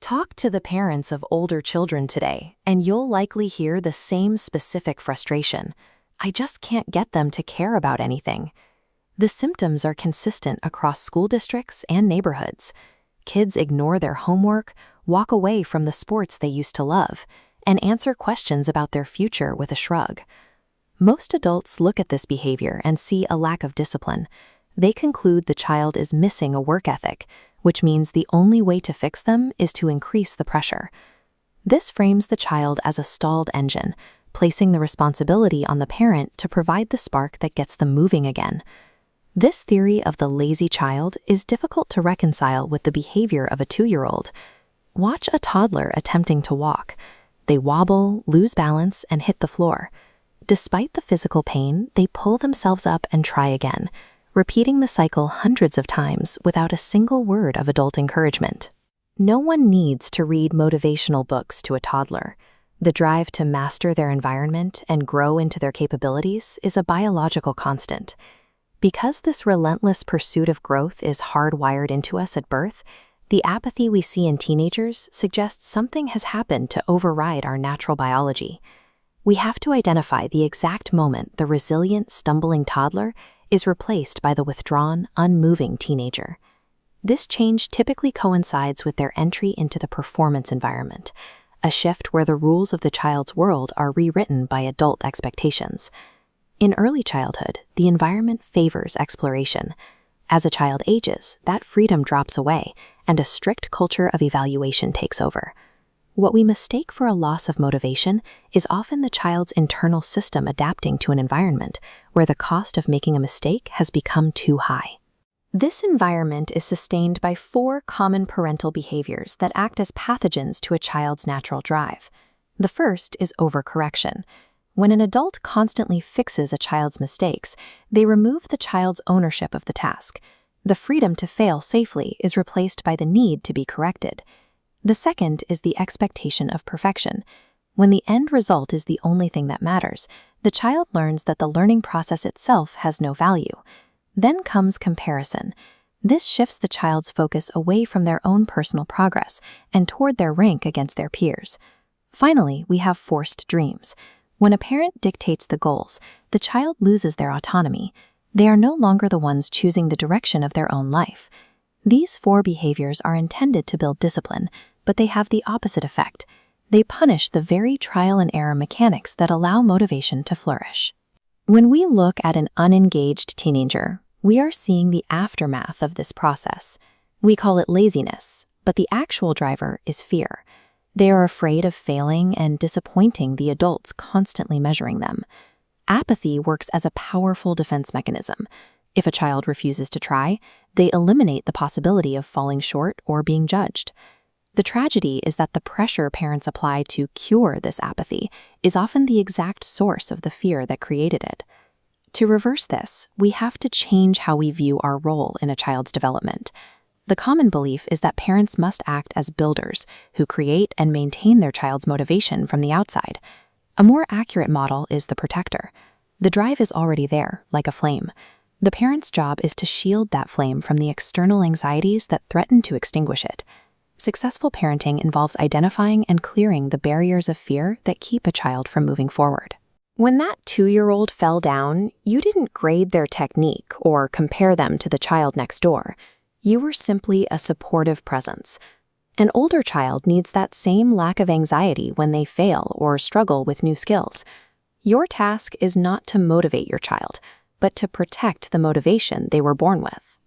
Talk to the parents of older children today, and you'll likely hear the same specific frustration. I just can't get them to care about anything. The symptoms are consistent across school districts and neighborhoods. Kids ignore their homework, walk away from the sports they used to love, and answer questions about their future with a shrug. Most adults look at this behavior and see a lack of discipline. They conclude the child is missing a work ethic, which means the only way to fix them is to increase the pressure. This frames the child as a stalled engine, placing the responsibility on the parent to provide the spark that gets them moving again. This theory of the lazy child is difficult to reconcile with the behavior of a 2-year-old. Watch a toddler attempting to walk. They wobble, lose balance, and hit the floor. Despite the physical pain, they pull themselves up and try again, repeating the cycle hundreds of times without a single word of adult encouragement. No one needs to read motivational books to a toddler. The drive to master their environment and grow into their capabilities is a biological constant. Because this relentless pursuit of growth is hardwired into us at birth, the apathy we see in teenagers suggests something has happened to override our natural biology. We have to identify the exact moment the resilient, stumbling toddler is replaced by the withdrawn, unmoving teenager. This change typically coincides with their entry into the performance environment, a shift where the rules of the child's world are rewritten by adult expectations. In early childhood, the environment favors exploration. As a child ages, that freedom drops away, and a strict culture of evaluation takes over. What we mistake for a loss of motivation is often the child's internal system adapting to an environment where the cost of making a mistake has become too high. This environment is sustained by 4 common parental behaviors that act as pathogens to a child's natural drive. The first is overcorrection. When an adult constantly fixes a child's mistakes, they remove the child's ownership of the task. The freedom to fail safely is replaced by the need to be corrected. The second is the expectation of perfection. When the end result is the only thing that matters, the child learns that the learning process itself has no value. Then comes comparison. This shifts the child's focus away from their own personal progress and toward their rank against their peers. Finally, we have forced dreams. When a parent dictates the goals, the child loses their autonomy. They are no longer the ones choosing the direction of their own life. These 4 behaviors are intended to build discipline, but they have the opposite effect. They punish the very trial-and-error mechanics that allow motivation to flourish. When we look at an unengaged teenager, we are seeing the aftermath of this process. We call it laziness, but the actual driver is fear. They are afraid of failing and disappointing the adults constantly measuring them. Apathy works as a powerful defense mechanism. If a child refuses to try, they eliminate the possibility of falling short or being judged. The tragedy is that the pressure parents apply to cure this apathy is often the exact source of the fear that created it. To reverse this, we have to change how we view our role in a child's development. The common belief is that parents must act as builders who create and maintain their child's motivation from the outside. A more accurate model is the protector. The drive is already there, like a flame. The parent's job is to shield that flame from the external anxieties that threaten to extinguish it. Successful parenting involves identifying and clearing the barriers of fear that keep a child from moving forward. When that 2-year-old fell down, you didn't grade their technique or compare them to the child next door. You were simply a supportive presence. An older child needs that same lack of anxiety when they fail or struggle with new skills. Your task is not to motivate your child, but to protect the motivation they were born with.